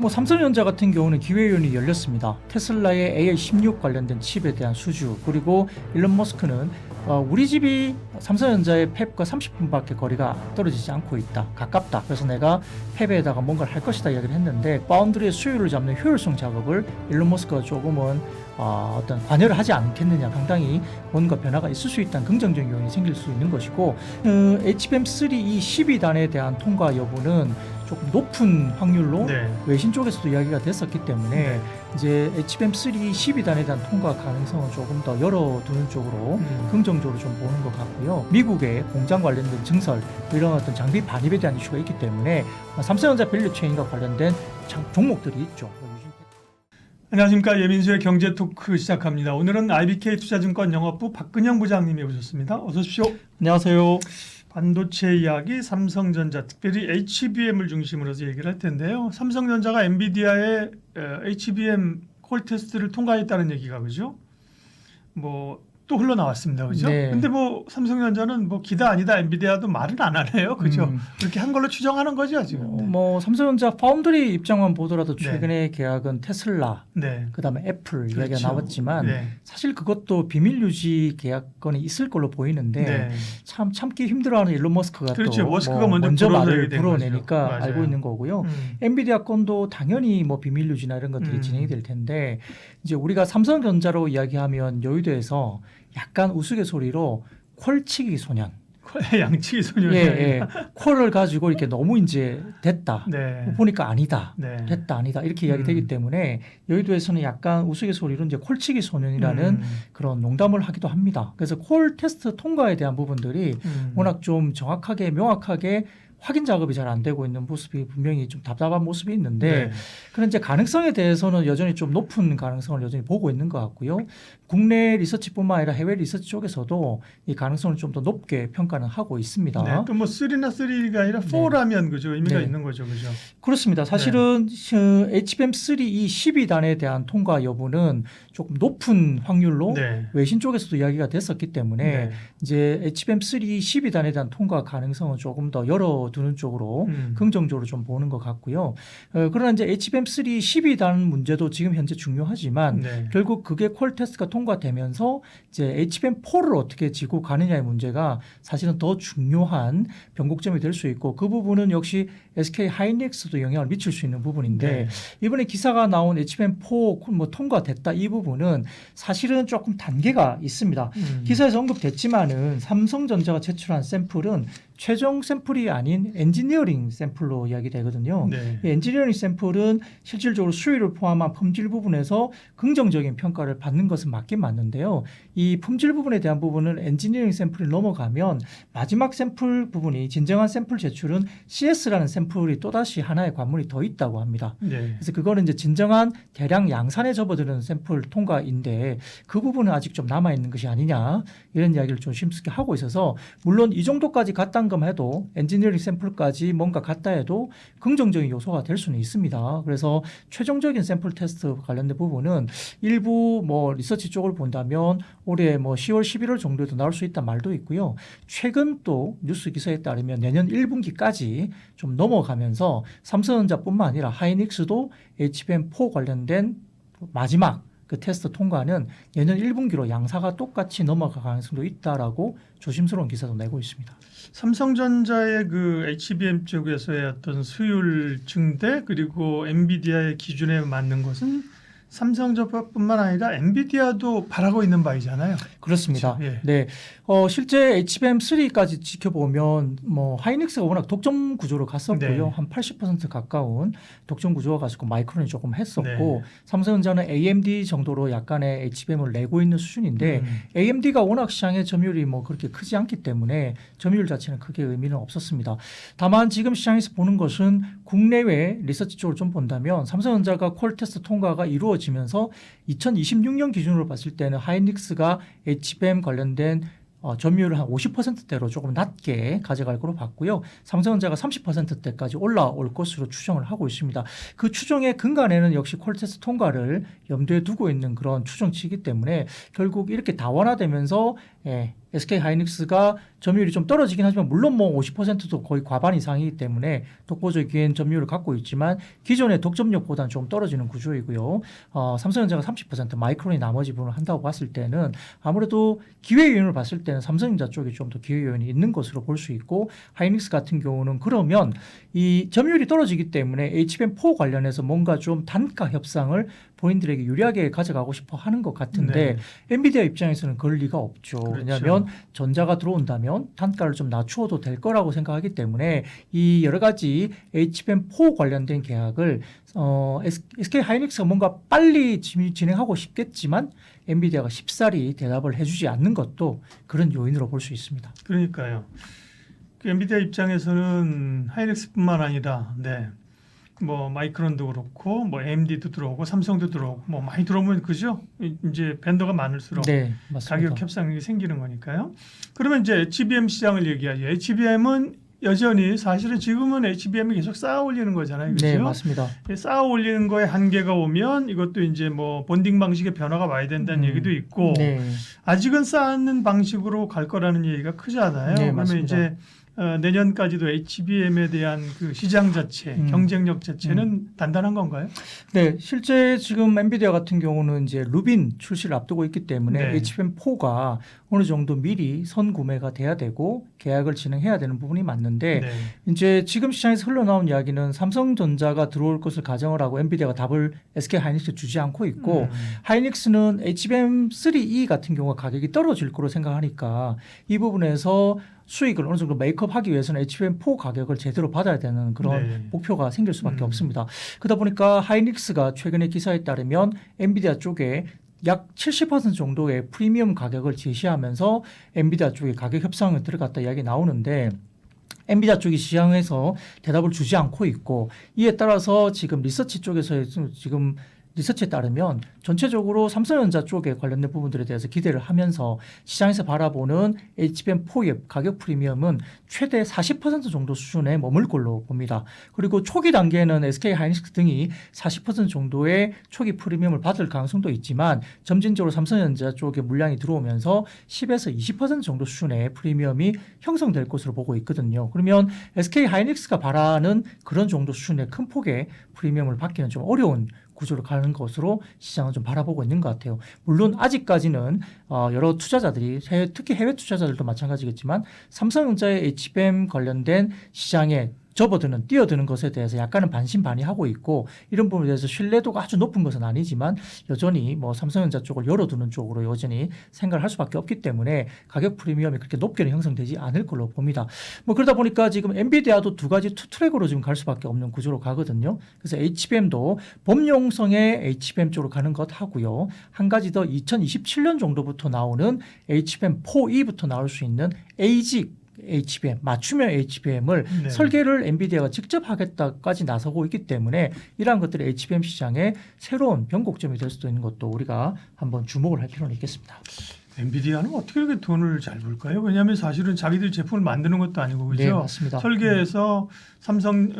삼성전자 같은 경우는 기획위원회 열렸습니다. 테슬라의 AI16 관련된 칩에 대한 수주, 그리고 일론 머스크는 우리 집이 삼성전자의 팹과 30분밖에 거리가 떨어지지 않고 있다, 가깝다, 그래서 내가 팹에다가 뭔가를 할 것이다 이야기를 했는데, 파운드리의 수요를 잡는 효율성 작업을 일론 머스크가 조금은 어떤 관여를 하지 않겠느냐, 상당히 뭔가 변화가 있을 수 있다는 긍정적인 요인이 생길 수 있는 것이고, HBM3 이 12단에 대한 통과 여부는 조금 높은 확률로 외신 쪽에서도 이야기가 됐었기 때문에 이제 HBM3 12단에 대한 통과 가능성을 조금 더 열어두는 쪽으로 긍정적으로 좀 보는 것 같고요. 미국의 공장 관련된 증설, 이런 어떤 장비 반입에 대한 이슈가 있기 때문에 삼성전자 밸류체인과 관련된 종목들이 있죠. 안녕하십니까. 예민수의 경제 토크 시작합니다. 오늘은 IBK 투자증권 영업부 박근영 부장님이 오셨습니다. 어서 오십시오. 안녕하세요. 반도체 이야기, 삼성전자, 특별히 HBM을 중심으로 해서 얘기를 할 텐데요. 삼성전자가 엔비디아의 HBM 콜 테스트를 통과했다는 얘기가 그죠? 또 흘러나왔습니다. 그죠? 네. 근데 삼성전자는 기다 아니다 엔비디아도 말은 안 하네요. 그죠? 그렇게 한 걸로 추정하는 거죠, 지금. 삼성전자 파운드리 입장만 보더라도 최근에 계약은 테슬라, 그다음에 애플 이야기가 나왔지만 사실 그것도 비밀 유지 계약건이 있을 걸로 보이는데 참 참기 힘들어하는 일론 머스크가 또 머스크가 먼저 말을 불어내니까 알고 있는 거고요. 엔비디아 건도 당연히 비밀 유지나 이런 것들이 진행이 될 텐데, 이제 우리가 삼성전자로 이야기하면 여의도에서 약간 우스갯소리로 콜치기 소년, 양치기 소년이 콜을 가지고 이렇게 너무 이제 됐다, 보니까 아니다, 됐다 아니다 이렇게 이야기되기 때문에 여의도에서는 약간 우스갯소리로 이제 콜치기 소년이라는 그런 농담을 하기도 합니다. 그래서 콜 테스트 통과에 대한 부분들이 워낙 좀 정확하게 명확하게 확인 작업이 잘 안 되고 있는 모습이 분명히 좀 답답한 모습이 있는데, 그런 이제 가능성에 대해서는 여전히 좀 높은 가능성을 여전히 보고 있는 것 같고요. 국내 리서치뿐만 아니라 해외 리서치 쪽에서도 이 가능성을 좀 더 높게 평가는 하고 있습니다. 또 3나 3가 아니라 4라면 그죠? 의미가 있는 거죠, 그죠? 그렇습니다. 사실은 HBM3 이 12단에 대한 통과 여부는 조금 높은 확률로 외신 쪽에서도 이야기가 됐었기 때문에 이제 HBM3 12단에 대한 통과 가능성은 조금 더 열어두는 쪽으로 긍정적으로 좀 보는 것 같고요. 그러나 이제 HBM3 12단 문제도 지금 현재 중요하지만 결국 그게 콜 테스트가 통과되면서 이제 HBM4를 어떻게 지고 가느냐의 문제가 사실은 더 중요한 변곡점이 될 수 있고, 그 부분은 역시 SK 하이닉스도 영향을 미칠 수 있는 부분인데, 이번에 기사가 나온 HBM4 통과됐다 이 부분은 사실은 조금 단계가 있습니다. 기사에서 언급됐지만은 삼성전자가 제출한 샘플은 최종 샘플이 아닌 엔지니어링 샘플로 이야기되거든요. 이 엔지니어링 샘플은 실질적으로 수위를 포함한 품질 부분에서 긍정적인 평가를 받는 것은 맞긴 맞는데요. 이 품질 부분에 대한 부분은 엔지니어링 샘플이 넘어가면 마지막 샘플 부분이 진정한 샘플 제출은 CS라는 샘플이 또다시 하나의 관문이 더 있다고 합니다. 그래서 그거는 이제 진정한 대량 양산에 접어드는 샘플 통과인데, 그 부분은 아직 좀 남아있는 것이 아니냐, 이런 이야기를 좀 심스럽게 하고 있어서, 물론 이 정도까지 갔다는 것만 해도 엔지니어링 샘플까지 뭔가 갔다 해도 긍정적인 요소가 될 수는 있습니다. 그래서 최종적인 샘플 테스트 관련된 부분은 일부 리서치 쪽을 본다면 올해 10월, 11월 정도에도 나올 수 있다 말도 있고요. 최근 또 뉴스 기사에 따르면 내년 1분기까지 좀 넘어가면서 삼성전자뿐만 아니라 하이닉스도 HBM4 관련된 마지막 그 테스트 통과는 내년 1분기로 양사가 똑같이 넘어갈 가능성도 있다라고 조심스러운 기사도 내고 있습니다. 삼성전자의 그 HBM 쪽에서의 어떤 수율 증대, 그리고 엔비디아의 기준에 맞는 것은 삼성전자뿐만 아니라 엔비디아도 바라고 있는 바이잖아요. 그렇습니다. 실제 HBM3까지 지켜보면 하이닉스가 워낙 독점 구조로 갔었고요. 한 80% 가까운 독점 구조가 가지고 마이크론이 조금 했었고, 삼성전자는 AMD 정도로 약간의 HBM을 내고 있는 수준인데, AMD가 워낙 시장의 점유율이 그렇게 크지 않기 때문에 점유율 자체는 크게 의미는 없었습니다. 다만 지금 시장에서 보는 것은 국내외 리서치 쪽을 좀 본다면 삼성전자가 콜 테스트 통과가 이루어지면서 2026년 기준으로 봤을 때는 하이닉스가 HBM 관련된 점유율을 한 50%대로 조금 낮게 가져갈 것으로 봤고요. 삼성전자가 30%대까지 올라올 것으로 추정을 하고 있습니다. 그 추정의 근간에는 역시 콜테스트 통과를 염두에 두고 있는 그런 추정치이기 때문에 결국 이렇게 다원화되면서 SK 하이닉스가 점유율이 좀 떨어지긴 하지만 물론 뭐 50%도 거의 과반 이상이기 때문에 독보적인 점유율을 갖고 있지만 기존의 독점력보다는 좀 떨어지는 구조이고요. 삼성전자가 30% 마이크론이 나머지 부분을 한다고 봤을 때는 아무래도 기회 요인을 봤을 때는 삼성전자 쪽이 좀 더 기회 요인이 있는 것으로 볼 수 있고 하이닉스 같은 경우는 그러면 이 점유율이 떨어지기 때문에 HBM4 관련해서 뭔가 좀 단가 협상을 본인들에게 유리하게 가져가고 싶어 하는 것 같은데 엔비디아 입장에서는 그럴 리가 없죠. 그렇죠. 왜냐하면 전자가 들어온다면 단가를 좀 낮추어도 될 거라고 생각하기 때문에 이 여러 가지 HBM4 관련된 계약을 SK 하이닉스가 뭔가 빨리 진행하고 싶겠지만 엔비디아가 쉽사리 대답을 해주지 않는 것도 그런 요인으로 볼 수 있습니다. 그러니까요. 그 엔비디아 입장에서는 하이닉스뿐만 아니라 뭐 마이크론도 그렇고 뭐 AMD도 들어오고 삼성도 들어오고 뭐 많이 들어오면 그죠? 이제 벤더가 많을수록 맞습니다. 가격 협상이 생기는 거니까요. 그러면 이제 HBM 시장을 얘기하죠. HBM은 여전히 사실은 지금은 HBM이 계속 쌓아 올리는 거잖아요. 그렇죠? 네, 맞습니다. 쌓아 올리는 거에 한계가 오면 이것도 이제 뭐 본딩 방식의 변화가 와야 된다는 얘기도 있고 아직은 쌓는 방식으로 갈 거라는 얘기가 크잖아요. 그러면 맞습니다. 이제 내년까지도 HBM에 대한 그 시장 자체, 경쟁력 자체는 단단한 건가요? 네, 실제 지금 엔비디아 같은 경우는 이제 루빈 출시를 앞두고 있기 때문에 HBM4가 어느 정도 미리 선구매가 돼야 되고 계약을 진행해야 되는 부분이 맞는데 이제 지금 시장에서 흘러나온 이야기는 삼성전자가 들어올 것을 가정을 하고 엔비디아가 답을 SK 하이닉스 주지 않고 있고 하이닉스는 HBM3E 같은 경우가 가격이 떨어질 거로 생각하니까 이 부분에서 수익을 어느 정도 메이크업하기 위해서는 HBM4 가격을 제대로 받아야 되는 그런 목표가 생길 수밖에 없습니다. 그러다 보니까 하이닉스가 최근의 기사에 따르면 엔비디아 쪽에 약 70% 정도의 프리미엄 가격을 제시하면서 엔비디아 쪽에 가격 협상을 들어갔다 이야기 나오는데 엔비디아 쪽이 시장에서 대답을 주지 않고 있고 이에 따라서 지금 리서치 쪽에서 지금 리서치에 따르면 전체적으로 삼성전자 쪽에 관련된 부분들에 대해서 기대를 하면서 시장에서 바라보는 HBM4의 가격 프리미엄은 최대 40% 정도 수준에 머물 걸로 봅니다. 그리고 초기 단계에는 SK 하이닉스 등이 40% 정도의 초기 프리미엄을 받을 가능성도 있지만 점진적으로 삼성전자 쪽에 물량이 들어오면서 10에서 20% 정도 수준의 프리미엄이 형성될 것으로 보고 있거든요. 그러면 SK 하이닉스가 바라는 그런 정도 수준의 큰 폭의 프리미엄을 받기는 좀 어려운 구조로 가는 것으로 시장은 좀 바라보고 있는 것 같아요. 물론 아직까지는 여러 투자자들이 특히 해외 투자자들도 마찬가지겠지만 삼성전자의 HBM 관련된 시장에 뛰어드는 것에 대해서 약간은 반신반의하고 있고 이런 부분에 대해서 신뢰도가 아주 높은 것은 아니지만 여전히 뭐 삼성전자 쪽을 열어두는 쪽으로 여전히 생각을 할 수밖에 없기 때문에 가격 프리미엄이 그렇게 높게는 형성되지 않을 걸로 봅니다. 뭐 그러다 보니까 지금 엔비디아도 두 가지 투트랙으로 지금 갈 수밖에 없는 구조로 가거든요. 그래서 HBM도 범용성의 HBM 쪽으로 가는 것 하고요. 한 가지 더 2027년 정도부터 나오는 HBM4E부터 나올 수 있는 ASIC HBM, 맞춤형 HBM을 설계를 엔비디아가 직접 하겠다까지 나서고 있기 때문에 이러한 것들이 HBM 시장의 새로운 변곡점이 될 수도 있는 것도 우리가 한번 주목을 할 필요는 있겠습니다. 엔비디아는 어떻게 이렇게 돈을 잘 벌까요? 왜냐하면 사실은 자기들 제품을 만드는 것도 아니고 그죠? 네, 맞습니다. 설계해서 삼성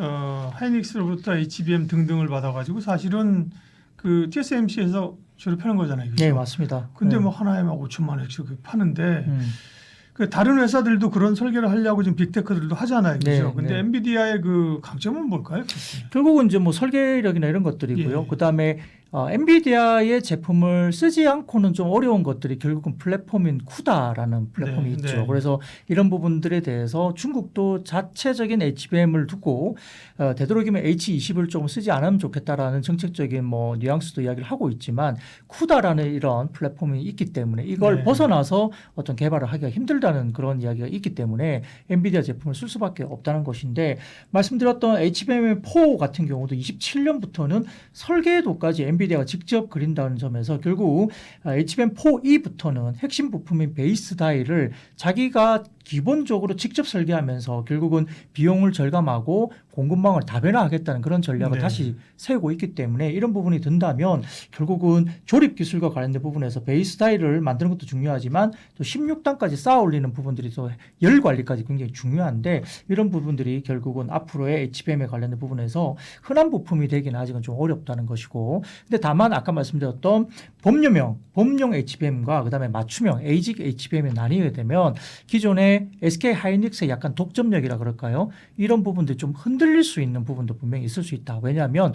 하이닉스로부터 HBM 등등을 받아가지고 사실은 그 TSMC에서 조립하는 거잖아요. 그죠? 네, 맞습니다. 근데 뭐 하나에 막 5천만 원씩 파는데 그 다른 회사들도 그런 설계를 하려고 지금 빅테크들도 하잖아요. 그렇죠? 근데 엔비디아의 그 강점은 뭘까요? 결국은 이제 뭐 설계력이나 이런 것들이고요. 그다음에 엔비디아의 제품을 쓰지 않고는 좀 어려운 것들이 결국은 플랫폼인 쿠다라는 플랫폼이 있죠. 그래서 이런 부분들에 대해서 중국도 자체적인 HBM을 두고 되도록이면 H20을 조금 쓰지 않으면 좋겠다라는 정책적인 뭐 뉘앙스도 이야기를 하고 있지만 쿠다라는 이런 플랫폼이 있기 때문에 이걸 벗어나서 어떤 개발을 하기가 힘들다는 그런 이야기가 있기 때문에 엔비디아 제품을 쓸 수밖에 없다는 것인데 말씀드렸던 HBM4 같은 경우도 27년부터는 설계도까지 엔비디아가 직접 그린다는 점에서 결국 HBM4E부터는 핵심 부품인 베이스 다이를 자기가 기본적으로 직접 설계하면서 결국은 비용을 절감하고 공급망을 다변화하겠다는 그런 전략을 네. 다시 세우고 있기 때문에 이런 부분이 든다면 결국은 조립 기술과 관련된 부분에서 베이스 타일을 만드는 것도 중요하지만 또 16단까지 쌓아 올리는 부분들이 또 열 관리까지 굉장히 중요한데 이런 부분들이 결국은 앞으로의 HBM에 관련된 부분에서 흔한 부품이 되기는 아직은 좀 어렵다는 것이고 근데 다만 아까 말씀드렸던 범용 HBM과 그다음에 맞춤형 에이직 HBM이 나뉘게 되면 기존의 SK 하이닉스의 약간 독점력이라 그럴까요? 이런 부분들이 좀 흔들릴 수 있는 부분도 분명히 있을 수 있다. 왜냐하면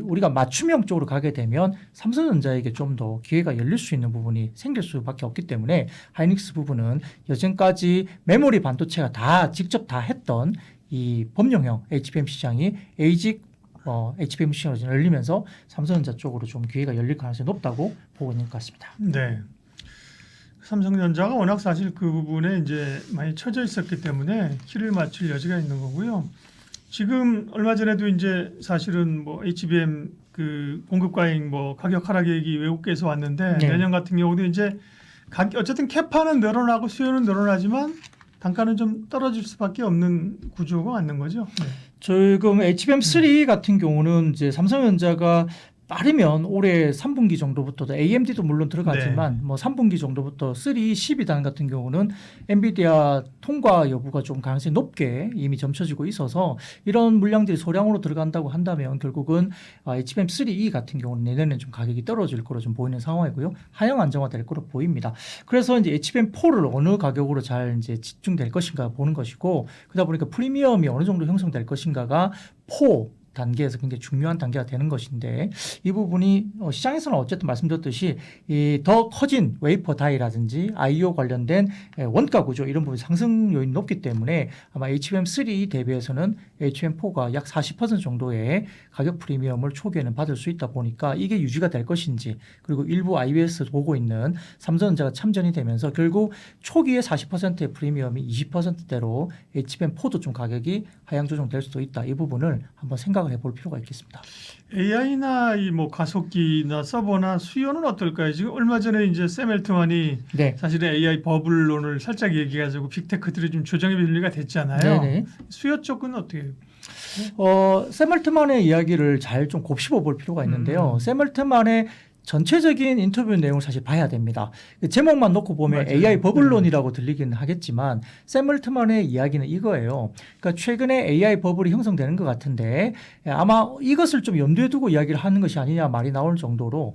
우리가 맞춤형 쪽으로 가게 되면 삼성전자에게 좀 더 기회가 열릴 수 있는 부분이 생길 수밖에 없기 때문에 하이닉스 부분은 여전까지 메모리 반도체가 다 직접 다 했던 이 범용형 HBM 시장이 에이직 HBM 시장으로 열리면서 삼성전자 쪽으로 좀 기회가 열릴 가능성이 높다고 보고 있는 것 같습니다. 네. 삼성전자가 워낙 사실 그 부분에 이제 많이 처져 있었기 때문에 키를 맞출 여지가 있는 거고요. 지금 얼마 전에도 이제 사실은 뭐 HBM 그 공급 과잉 뭐 가격 하락 얘기 외국계에서 왔는데 네. 내년 같은 경우도 이제 어쨌든 캐파는 늘어나고 수요는 늘어나지만 단가는 좀 떨어질 수밖에 없는 구조가 맞는 거죠. 네. 지금 HBM3 같은 경우는 이제 삼성전자가 빠르면 올해 3분기 정도부터도 AMD도 물론 들어가지만 뭐 3분기 정도부터 3, 12단 같은 경우는 엔비디아 통과 여부가 좀 가능성이 높게 이미 점쳐지고 있어서 이런 물량들이 소량으로 들어간다고 한다면 결국은 HBM3E 같은 경우는 내년에 좀 가격이 떨어질 거로 좀 보이는 상황이고요. 하향 안정화될 거로 보입니다. 그래서 이제 HBM4를 어느 가격으로 잘 이제 집중될 것인가 보는 것이고 그러다 보니까 프리미엄이 어느 정도 형성될 것인가가 4 단계에서 굉장히 중요한 단계가 되는 것인데 이 부분이 시장에서는 어쨌든 말씀드렸듯이 더 커진 웨이퍼 다이라든지 I/O 관련된 원가 구조 이런 부분 상승 요인이 높기 때문에 아마 HBM3 대비해서는 HBM4가 약 40% 정도의 가격 프리미엄을 초기에는 받을 수 있다 보니까 이게 유지가 될 것인지 그리고 일부 IBS 보고 있는 삼성전자가 참전이 되면서 결국 초기에 40%의 프리미엄이 20%대로 HBM4도 좀 가격이 하향 조정될 수도 있다. 이 부분을 한번 생각을 해볼 필요가 있겠습니다. AI나 이 뭐 가속기나 서버나 수요는 어떨까요? 지금 얼마 전에 이제 샘 앨트만이 네. 사실은 AI 버블론을 살짝 얘기해가지고 빅테크들이 좀 조정의 분리가 됐잖아요. 네네. 수요 쪽은 어떻게 해요? 샘 얼트만의 이야기를 잘 좀 곱씹어 볼 필요가 있는데요. 샘 얼트만의 전체적인 인터뷰 내용을 사실 봐야 됩니다. 제목만 놓고 보면 맞아요. AI 버블론이라고 들리기는 하겠지만 샘 얼트만의 이야기는 이거예요. 그러니까 최근에 AI 버블이 형성되는 것 같은데 아마 이것을 좀 염두에 두고 이야기를 하는 것이 아니냐 말이 나올 정도로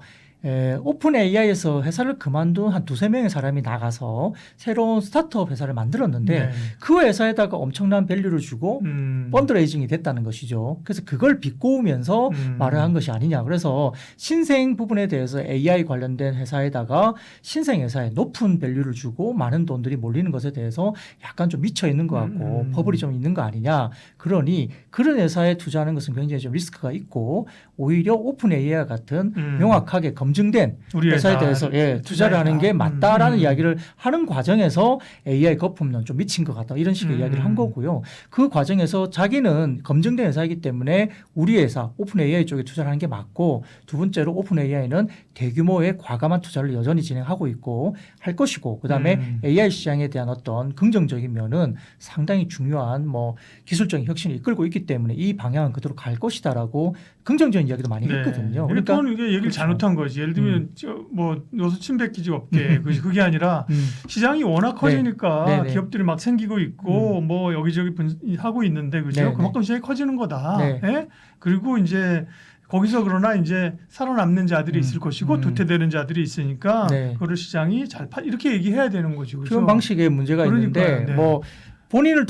오픈 AI에서 회사를 그만둔 한 두세 명의 사람이 나가서 새로운 스타트업 회사를 만들었는데 네. 그 회사에다가 엄청난 밸류를 주고 펀드레이징이 됐다는 것이죠. 그래서 그걸 비꼬우면서 말을 한 것이 아니냐. 그래서 신생 부분에 대해서 AI 관련된 회사에다가 신생 회사에 높은 밸류를 주고 많은 돈들이 몰리는 것에 대해서 약간 좀 미쳐 있는 것 같고 버블이 좀 있는 거 아니냐. 그러니 그런 회사에 투자하는 것은 굉장히 좀 리스크가 있고 오히려 오픈 AI 같은 명확하게 검증된 회사에 대해서 투자를 하는 게 맞다라는 이야기를 하는 과정에서 AI 거품론 좀 미친 것 같다 이런 식의 이야기를 한 거고요. 그 과정에서 자기는 검증된 회사이기 때문에 우리 회사 오픈 AI 쪽에 투자를 하는 게 맞고 두 번째로 오픈 AI는 대규모의 과감한 투자를 여전히 진행하고 있고 할 것이고 그다음에 AI 시장에 대한 어떤 긍정적인 면은 상당히 중요한 뭐 기술적인 혁신을 이끌고 있기 때문에 이 방향은 그대로 갈 것이다라고 긍정적인 이야기도 많이 했거든요. 그러니까 이게 얘기를 그렇죠. 잘못한 거지. 예를 들면 뭐 노수 침뱉기지 없게 그게 아니라 시장이 워낙 커지니까 기업들이 막 생기고 있고 뭐 여기저기 하고 있는데 그죠? 그만큼 시장이 커지는 거다. 예? 그리고 이제 거기서 그러나 이제 살아남는 자들이 있을 것이고 도태되는 자들이 있으니까 그거를 시장이 잘 이렇게 얘기해야 되는 거죠. 그렇죠? 그런 방식의 문제가 그러니까요. 있는데 뭐 본인을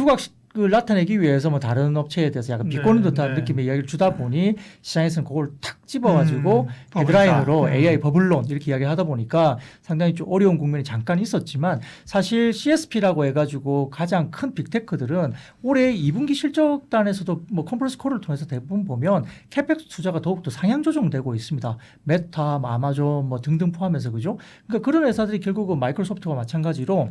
나타내기 위해서 뭐 다른 업체에 대해서 약간 비꼬는 듯한 느낌의 이야기를 주다 보니 시장에서는 그걸 탁 집어가지고 헤드라인으로 AI 버블론 이렇게 이야기를 하다 보니까 상당히 좀 어려운 국면이 잠깐 있었지만 사실 CSP라고 해가지고 가장 큰 빅테크들은 올해 2분기 실적단에서도 뭐 컨퍼런스 콜을 통해서 대부분 보면 캐펙스 투자가 더욱더 상향 조정되고 있습니다. 메타, 아마존 뭐 등등 포함해서 그죠? 그러니까 그런 회사들이 결국은 마이크로소프트와 마찬가지로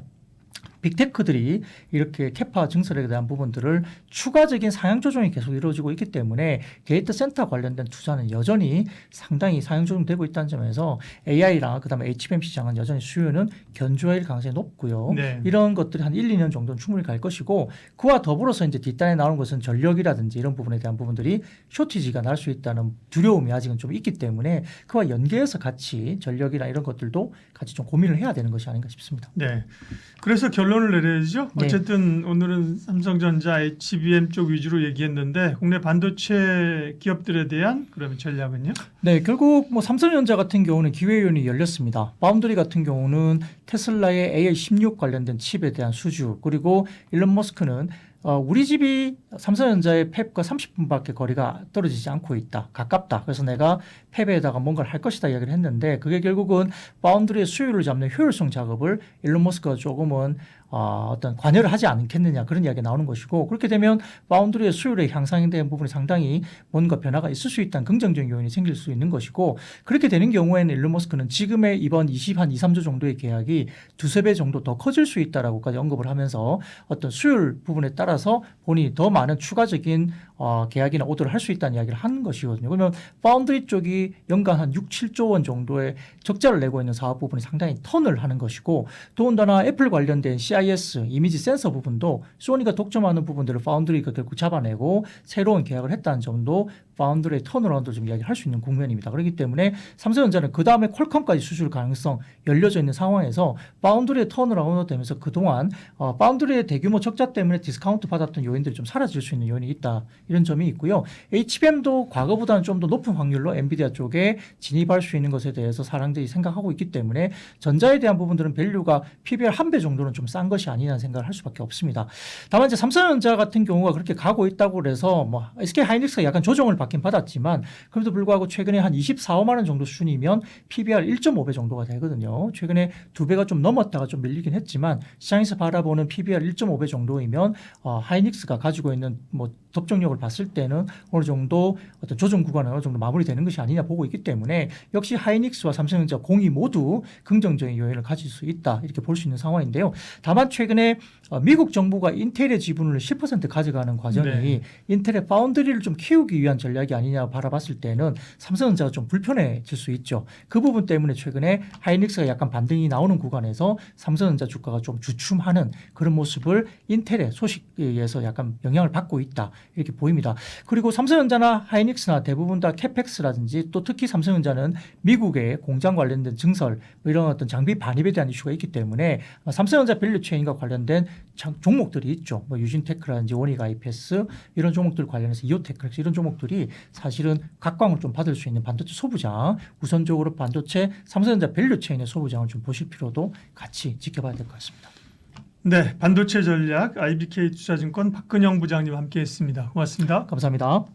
빅테크들이 이렇게 캐파 증설에 대한 부분들을 추가적인 상향 조정이 계속 이루어지고 있기 때문에 데이터 센터 관련된 투자는 여전히 상당히 상향 조정되고 있다는 점에서 AI랑 그다음에 HBM 시장은 여전히 수요는 견조할 가능성이 높고요. 네. 이런 것들이 한 1, 2년 정도는 충분히 갈 것이고 그와 더불어서 이제 뒷단에 나오는 것은 전력이라든지 이런 부분에 대한 부분들이 쇼티지가 날 수 있다는 두려움이 아직은 좀 있기 때문에 그와 연계해서 같이 전력이나 이런 것들도 같이 좀 고민을 해야 되는 것이 아닌가 싶습니다. 네. 그래서 결론을 내려야죠. 네. 어쨌든 오늘은 삼성전자, HBM 쪽 위주로 얘기했는데 국내 반도체 기업들에 대한 그러면 전략은요? 네, 결국 뭐 삼성전자 같은 경우는 기회위원이 열렸습니다. 바운드리 같은 경우는 테슬라의 AI16 관련된 칩에 대한 수주, 그리고 일론 머스크는 우리 집이 삼성전자의 팹과 30분밖에 거리가 떨어지지 않고 있다. 가깝다. 그래서 내가 팹에다가 뭔가를 할 것이다 이야기를 했는데 그게 결국은 바운드리의 수요를 잡는 효율성 작업을 일론 머스크가 조금은 어떤 관여를 하지 않겠느냐 그런 이야기가 나오는 것이고 그렇게 되면 바운드리의 수요의 향상에 대한 부분이 상당히 뭔가 변화가 있을 수 있다는 긍정적인 요인이 생길 수 있는 것이고 그렇게 되는 경우에는 일론 머스크는 지금의 이번 2 3조 정도의 계약이 두세 배 정도 더 커질 수 있다라고까지 언급을 하면서 어떤 수요일 부분에 따라서 본인이 더 많은 추가적인 계약이나 오더를 할 수 있다는 이야기를 하는 것이거든요. 그러면 파운드리 쪽이 연간 한 6, 7조 원 정도의 적자를 내고 있는 사업 부분이 상당히 턴을 하는 것이고 더군다나 애플 관련된 CIS, 이미지 센서 부분도 소니가 독점하는 부분들을 파운드리가 결국 잡아내고 새로운 계약을 했다는 점도 파운드리의 턴어라운드를 좀 이야기할 수 있는 국면입니다. 그렇기 때문에 삼성전자는 그 다음에 퀄컴까지 수출 가능성 열려져 있는 상황에서 파운드리의 턴어라운드 되면서 그동안 파운드리의 대규모 적자 때문에 디스카운트 받았던 요인들이 좀 사라질 수 있는 요인이 있다. 이런 점이 있고요. HBM도 과거보다는 좀 더 높은 확률로 엔비디아 쪽에 진입할 수 있는 것에 대해서 사람들이 생각하고 있기 때문에 전자에 대한 부분들은 밸류가 PBR 1배 정도는 좀 싼 것이 아니라는 생각을 할 수밖에 없습니다. 다만 이제 삼성전자 같은 경우가 그렇게 가고 있다고 그래서 뭐 SK 하이닉스가 약간 조정을 받긴 받았지만 그럼에도 불구하고 최근에 한 24, 5만 원 정도 순이면 PBR 1.5배 정도가 되거든요. 최근에 2배가 좀 넘었다가 좀 밀리긴 했지만 시장에서 바라보는 PBR 1.5배 정도이면 하이닉스가 가지고 있는 뭐 법정력을 봤을 때는 어느 정도 어떤 조정 구간은 어느 정도 마무리되는 것이 아니냐 보고 있기 때문에 역시 하이닉스와 삼성전자 공이 모두 긍정적인 요인을 가질 수 있다 이렇게 볼 수 있는 상황인데요. 다만 최근에 미국 정부가 인텔의 지분을 10% 가져가는 과정이 네. 인텔의 파운드리를 좀 키우기 위한 전략이 아니냐 바라봤을 때는 삼성전자가 좀 불편해질 수 있죠. 그 부분 때문에 최근에 하이닉스가 약간 반등이 나오는 구간에서 삼성전자 주가가 좀 주춤하는 그런 모습을 인텔의 소식에 의해서 약간 영향을 받고 있다 이렇게 보입니다. 그리고 삼성전자나 하이닉스나 대부분 다 캐펙스라든지 또 특히 삼성전자는 미국의 공장 관련된 증설 뭐 이런 어떤 장비 반입에 대한 이슈가 있기 때문에 삼성전자 밸류체인과 관련된 종목들이 있죠. 뭐 유진테크라든지 원익 IPS 이런 종목들 관련해서 이오테크 이런 종목들이 사실은 각광을 좀 받을 수 있는 반도체 소부장 우선적으로 반도체 삼성전자 밸류체인의 소부장을 좀 보실 필요도 같이 지켜봐야 될 것 같습니다. 네, 반도체 전략 IBK 투자증권 박근영 부장님 함께했습니다. 고맙습니다. 감사합니다.